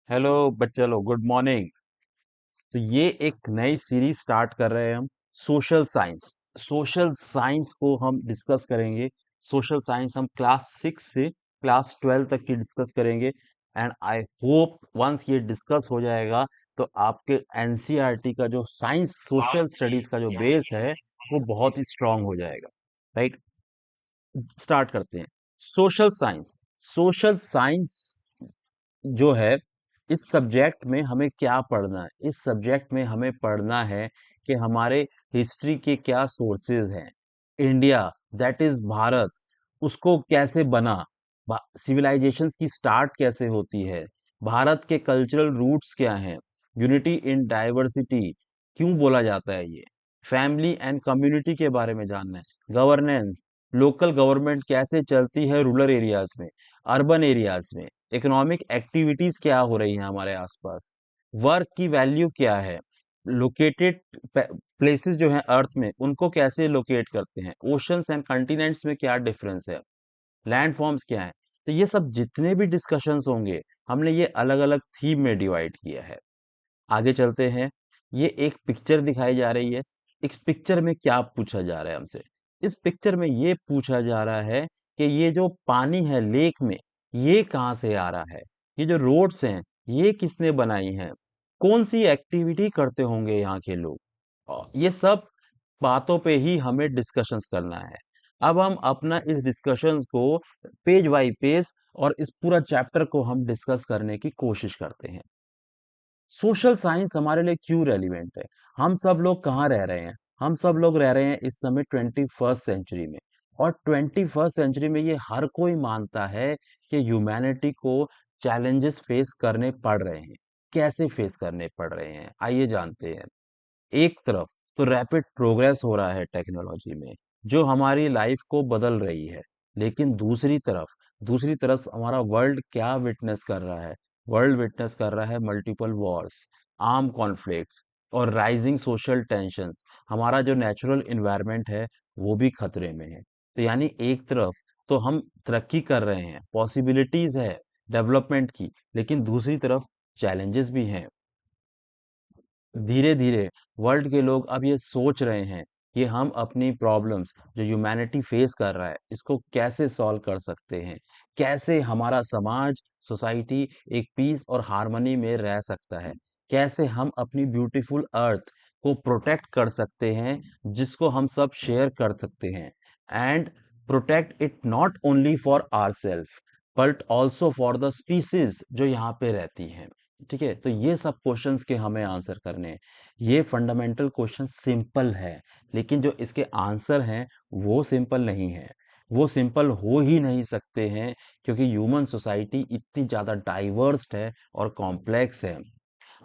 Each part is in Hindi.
हेलो बच्चे लोग, गुड मॉर्निंग। तो ये एक नई सीरीज स्टार्ट कर रहे हैं हम। Social science. सोशल साइंस को हम डिस्कस करेंगे। सोशल साइंस हम क्लास 6 से क्लास 12 तक की डिस्कस करेंगे। एंड आई होप वंस ये डिस्कस हो जाएगा तो आपके एनसीईआरटी का जो साइंस सोशल स्टडीज का जो बेस है वो बहुत ही स्ट्रांग हो जाएगा। राइट, स्टार्ट करते हैं। Social science. सोशल साइंस जो है, इस सब्जेक्ट में हमें क्या पढ़ना है? इस सब्जेक्ट में हमें पढ़ना है कि हमारे हिस्ट्री के क्या सोर्सेज हैं। इंडिया, दैट इज भारत, उसको कैसे बना, सिविलाइजेशंस की स्टार्ट कैसे होती है, भारत के कल्चरल रूट्स क्या हैं, यूनिटी इन डाइवर्सिटी क्यों बोला जाता है, ये फैमिली एंड कम्युनिटी के बारे में जानना है, गवर्नेंस, लोकल गवर्नमेंट कैसे चलती है रूरल एरियाज में, अर्बन एरियाज में, इकोनॉमिक एक्टिविटीज क्या हो रही हैं हमारे आसपास, वर्क की वैल्यू क्या है, लोकेटेड प्लेसेस जो हैं अर्थ में उनको कैसे लोकेट करते हैं, ओशंस एंड कंटिनेंट्स में क्या डिफरेंस है, लैंड फॉर्म्स क्या है। तो ये सब जितने भी डिस्कशंस होंगे हमने ये अलग अलग थीम में डिवाइड किया है। आगे चलते हैं। ये एक पिक्चर दिखाई जा रही है। इस पिक्चर में क्या पूछा जा रहा है हमसे? इस पिक्चर में ये पूछा जा रहा है कि ये जो पानी है लेक में, ये कहाँ से आ रहा है, ये जो रोड्स हैं ये किसने बनाई हैं, कौन सी एक्टिविटी करते होंगे यहाँ के लोग, और ये सब बातों पे ही हमें डिस्कशंस करना है। अब हम अपना इस डिस्कशन को पेज बाय पेज और इस पूरा चैप्टर को हम डिस्कस करने की कोशिश करते हैं। सोशल साइंस हमारे लिए क्यों रेलिवेंट है? हम सब लोग कहाँ रह रहे हैं? हम सब लोग रह रहे हैं इस समय 21st सेंचुरी में। और 21st सेंचुरी में ये हर कोई मानता है कि ह्यूमैनिटी को चैलेंजेस फेस करने पड़ रहे हैं। कैसे फेस करने पड़ रहे हैं, आइए जानते हैं। एक तरफ तो रैपिड प्रोग्रेस हो रहा है टेक्नोलॉजी में, जो हमारी लाइफ को बदल रही है। लेकिन दूसरी तरफ हमारा वर्ल्ड क्या विटनेस कर रहा है? वर्ल्ड विटनेस कर रहा है मल्टीपल वॉर्स, आर्म कॉन्फ्लिक्ट्स और राइजिंग सोशल टेंशंस। हमारा जो नेचुरल इन्वायरमेंट है वो भी खतरे में है। तो यानी एक तरफ तो हम तरक्की कर रहे हैं, पॉसिबिलिटीज है डेवलपमेंट की, लेकिन दूसरी तरफ चैलेंजेस भी हैं। धीरे धीरे वर्ल्ड के लोग अब ये सोच रहे हैं कि हम अपनी प्रॉब्लम्स जो ह्यूमैनिटी फेस कर रहा है इसको कैसे सॉल्व कर सकते हैं, कैसे हमारा समाज, सोसाइटी एक पीस और हार्मनी में रह सकता है, कैसे हम अपनी ब्यूटीफुल अर्थ को प्रोटेक्ट कर सकते हैं, जिसको हम सब शेयर कर सकते हैं, and protect it not only for our self but also for the species जो यहाँ पे रहती हैं। ठीक है, तो ये सब क्वेश्चंस के हमें आंसर करने हैं। ये फंडामेंटल क्वेश्चन सिंपल है, लेकिन जो इसके आंसर हैं वो सिंपल नहीं है। वो सिंपल हो ही नहीं सकते हैं, क्योंकि ह्यूमन सोसाइटी इतनी ज़्यादा डाइवर्स है और कॉम्प्लेक्स है।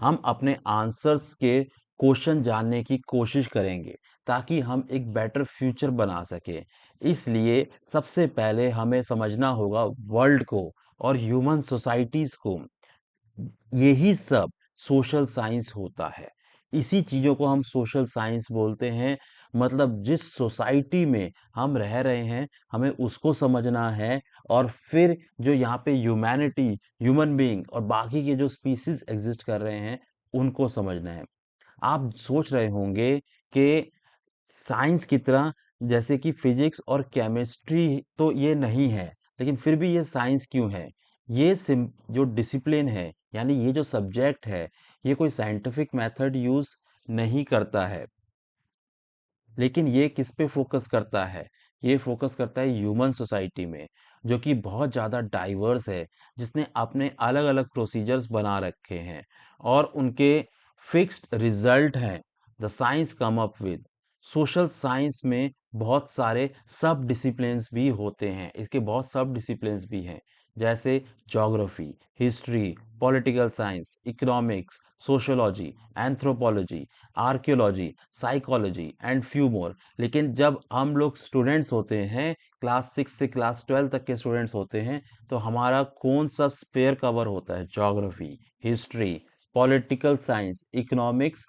हम अपने आंसर्स के क्वेश्चन जानने की कोशिश करेंगे ताकि हम एक बेटर फ्यूचर बना सके। इसलिए सबसे पहले हमें समझना होगा वर्ल्ड को और ह्यूमन सोसाइटीज को। यही सब सोशल साइंस होता है। इसी चीजों को हम सोशल साइंस बोलते हैं। मतलब जिस सोसाइटी में हम रह रहे हैं हमें उसको समझना है, और फिर जो यहाँ पे ह्यूमैनिटी, ह्यूमन बीइंग और बाकी के जो स्पीसीज एग्जिस्ट कर रहे हैं उनको समझना है। आप सोच रहे होंगे कि साइंस की तरह जैसे कि फिजिक्स और केमिस्ट्री तो ये नहीं है, लेकिन फिर भी ये साइंस क्यों है? ये जो डिसिप्लिन है, यानी ये जो सब्जेक्ट है, ये कोई साइंटिफिक मेथड यूज नहीं करता है, लेकिन ये किस पे फोकस करता है? ये फोकस करता है ह्यूमन सोसाइटी में, जो कि बहुत ज़्यादा डाइवर्स है, जिसने अपने अलग अलग प्रोसीजर्स बना रखे हैं और उनके फिक्स्ड रिजल्ट हैं the science come up with. Social science में बहुत सारे सब डिसिप्लिन्स भी होते हैं, इसके बहुत सब डिसिप्लिन्स भी हैं, जैसे geography, history, political science, economics, sociology, anthropology, archaeology, psychology and few more. लेकिन जब हम लोग स्टूडेंट्स होते हैं, क्लास 6 से क्लास 12 तक के स्टूडेंट्स होते हैं, तो हमारा कौन सा स्पेयर कवर होता है? Geography, history, political science, economics,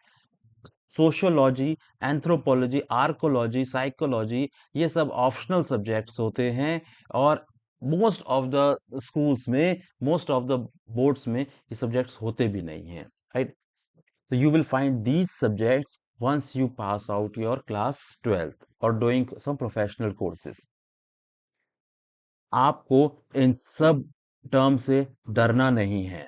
sociology, anthropology, archaeology, psychology, ये सब ऑप्शनल सब्जेक्ट्स होते हैं। और मोस्ट ऑफ द स्कूल्स में, मोस्ट ऑफ द बोर्ड्स में ये सब्जेक्ट्स होते भी नहीं हैं, right? So you will find these subjects once you pass out your class 12th or doing some professional courses. आपको इन सब टर्म से डरना नहीं है।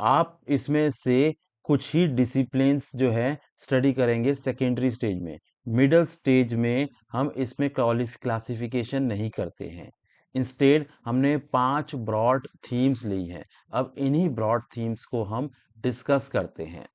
आप इसमें से कुछ ही डिसिप्लिन्स जो है स्टडी करेंगे सेकेंडरी स्टेज में। मिडिल स्टेज में हम इसमें क्लासिफिकेशन नहीं करते हैं। इंस्टेड हमने 5 ब्रॉड थीम्स ली हैं। अब इन्हीं ब्रॉड थीम्स को हम डिस्कस करते हैं।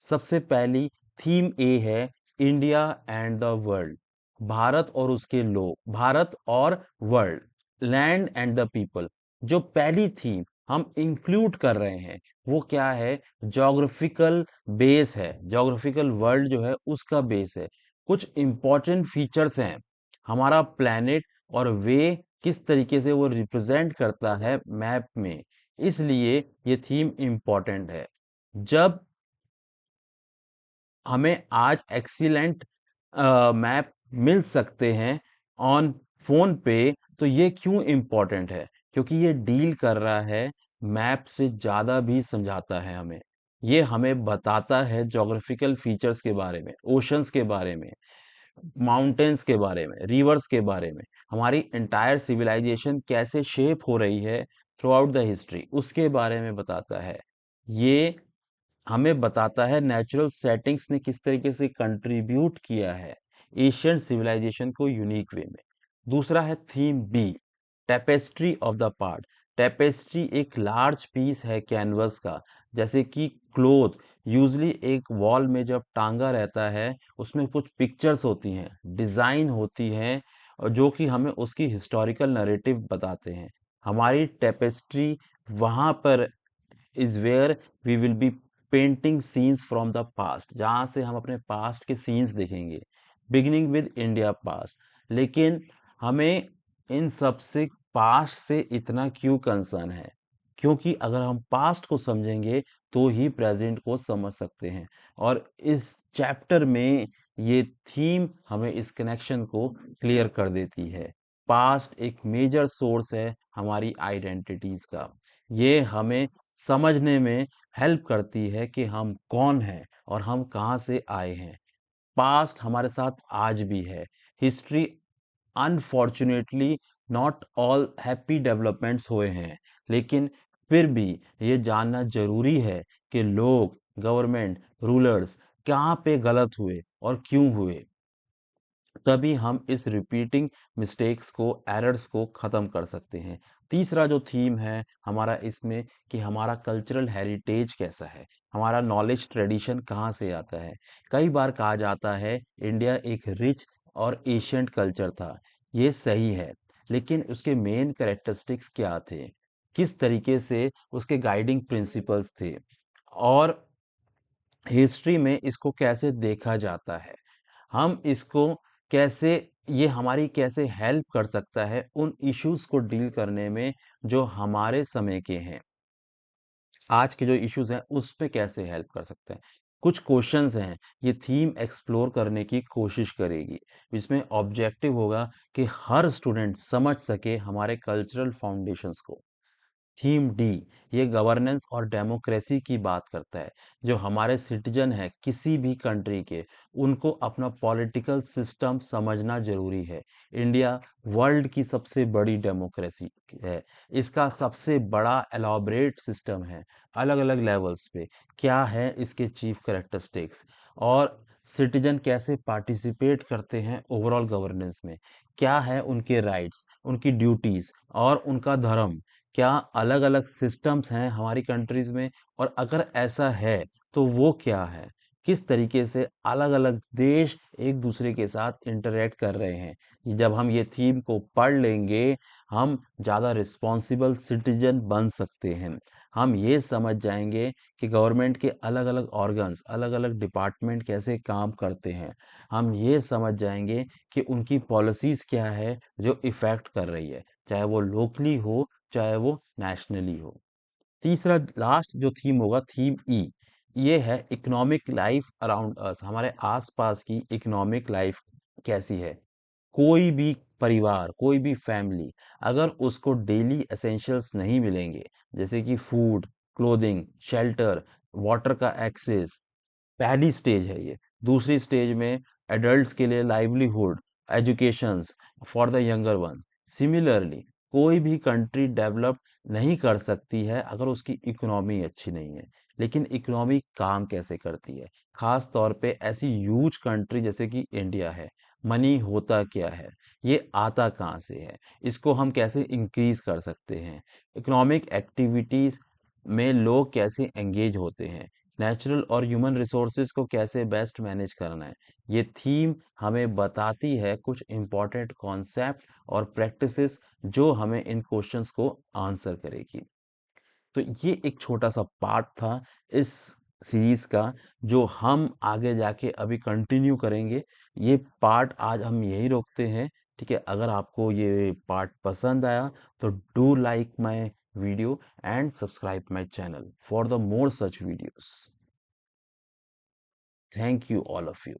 सबसे पहली थीम ए है India and the world. Bharat और उसके लोग, भारत और world, land and the people. जो पहली थीम हम इंक्लूड कर रहे हैं वो क्या है? ज्योग्राफिकल बेस है, ज्योग्राफिकल वर्ल्ड जो है उसका बेस है। कुछ इंपॉर्टेंट फीचर्स हैं हमारा प्लैनेट और वे किस तरीके से वो रिप्रेजेंट करता है मैप में, इसलिए ये थीम इंपॉर्टेंट है। जब हमें आज एक्सीलेंट मैप मिल सकते हैं ऑन फोन पे, तो ये क्यों इम्पोर्टेंट है? क्योंकि ये डील कर रहा है, मैप से ज़्यादा भी समझाता है हमें। ये हमें बताता है ज्योग्राफिकल फीचर्स के बारे में, ओशंस के बारे में, माउंटेन्स के बारे में, रिवर्स के बारे में, हमारी एंटायर सिविलाइजेशन कैसे शेप हो रही है थ्रू आउट द हिस्ट्री, उसके बारे में बताता है। ये हमें बताता है नेचुरल सेटिंग्स ने किस तरीके से कंट्रीब्यूट किया है एशियन सिविलाइजेशन को यूनिक वे में। दूसरा है theme B, tapestry of the part. Tapestry एक लार्ज पीस है कैनवस का, जैसे कि क्लोथ यूजली एक वॉल में जब टांगा रहता है उसमें कुछ पिक्चर्स होती हैं, डिजाइन होती हैं, और जो कि हमें उसकी हिस्टोरिकल नरेटिव बताते हैं। हमारी टेपेस्ट्री वहां पर is where we will be painting scenes from the past, जहां से हम अपने पास्ट के सीन्स देखेंगे, बिगिनिंग विद इंडिया पास्ट। लेकिन हमें इन सब से पास्ट से इतना क्यों कंसर्न है? क्योंकि अगर हम पास्ट को समझेंगे तो ही प्रेजेंट को समझ सकते हैं। और इस चैप्टर में ये थीम हमें इस कनेक्शन को क्लियर कर देती है। पास्ट एक मेजर सोर्स है हमारी आइडेंटिटीज का। ये हमें समझने में हेल्प करती है कि हम कौन हैं और हम कहाँ से आए हैं। पास्ट हमारे साथ आज भी है। History unfortunately not all happy developments हुए हैं, लेकिन फिर भी ये जानना जरूरी है कि लोग, गवर्नमेंट, रूलर्स कहाँ पे गलत हुए और क्यों हुए। तभी हम इस रिपीटिंग मिस्टेक्स को, एरर्स को खत्म कर सकते हैं। तीसरा जो थीम है हमारा इसमें, कि हमारा कल्चरल हेरिटेज कैसा है, हमारा नॉलेज ट्रेडिशन कहाँ से आता है। कई बार कहा जाता है इंडिया एक रिच और एशियंट कल्चर था। ये सही है, लेकिन उसके मेन कैरेक्टरिस्टिक्स क्या थे, किस तरीके से उसके गाइडिंग प्रिंसिपल्स थे, और हिस्ट्री में इसको कैसे देखा जाता है, हम इसको कैसे, ये हमारी कैसे हेल्प कर सकता है उन इश्यूज को डील करने में जो हमारे समय के हैं, आज के जो इश्यूज हैं उस पे कैसे हेल्प कर सकते हैं। कुछ क्वेश्चंस हैं, ये थीम एक्सप्लोर करने की कोशिश करेगी, जिसमें ऑब्जेक्टिव होगा कि हर स्टूडेंट समझ सके हमारे कल्चरल फाउंडेशंस को। थीम डी, ये गवर्नेंस और डेमोक्रेसी की बात करता है। जो हमारे सिटीजन है किसी भी कंट्री के, उनको अपना पॉलिटिकल सिस्टम समझना जरूरी है। इंडिया वर्ल्ड की सबसे बड़ी डेमोक्रेसी है, इसका सबसे बड़ा एलॉबरेट सिस्टम है। अलग अलग लेवल्स पे क्या है इसके चीफ कैरेक्टरिस्टिक्स, और सिटीजन कैसे पार्टिसिपेट करते हैं ओवरऑल गवर्नेंस में, क्या है उनके राइट्स, उनकी ड्यूटीज और उनका धर्म, क्या अलग अलग सिस्टम्स हैं हमारी कंट्रीज में, और अगर ऐसा है तो वो क्या है, किस तरीके से अलग अलग देश एक दूसरे के साथ इंटरेक्ट कर रहे हैं। जब हम ये थीम को पढ़ लेंगे, हम ज़्यादा रिस्पॉन्सिबल सिटीजन बन सकते हैं। हम ये समझ जाएंगे कि गवर्नमेंट के अलग अलग ऑर्गन्स, अलग अलग डिपार्टमेंट कैसे काम करते हैं। हम ये समझ जाएंगे कि उनकी पॉलिसीज क्या है जो इफेक्ट कर रही है, चाहे वो लोकली हो चाहे वो नेशनली हो। तीसरा लास्ट जो थीम होगा, थीम ई, ये है इकोनॉमिक लाइफ अराउंड अस, हमारे आसपास की इकोनॉमिक लाइफ कैसी है। कोई भी परिवार, कोई भी फैमिली, अगर उसको डेली एसेंशियल्स नहीं मिलेंगे, जैसे कि फूड, क्लोथिंग, शेल्टर, वाटर का एक्सेस, पहली स्टेज है ये। दूसरी स्टेज में एडल्ट्स के लिए livelihood, educations for the younger once. Similarly कोई भी कंट्री डेवलप नहीं कर सकती है अगर उसकी इकोनॉमी अच्छी नहीं है। लेकिन इकोनॉमी काम कैसे करती है? खास तौर पे ऐसी ह्यूज कंट्री जैसे कि इंडिया है। मनी होता क्या है? ये आता कहाँ से है? इसको हम कैसे इंक्रीज कर सकते हैं? इकोनॉमिक एक्टिविटीज में लोग कैसे एंगेज होते हैं? नेचुरल और ह्यूमन रिसोर्सेज को कैसे बेस्ट मैनेज करना है? ये थीम हमें बताती है कुछ इम्पोर्टेंट कॉन्सेप्ट और प्रैक्टिसेस जो हमें इन क्वेश्चंस को आंसर करेगी। तो ये एक छोटा सा पार्ट था इस सीरीज का, जो हम आगे जाके अभी कंटिन्यू करेंगे। ये पार्ट आज हम यही रोकते हैं। ठीक है, अगर आपको ये पार्ट पसंद आया तो do like my video and subscribe my channel for the more such videos. Thank you all of you.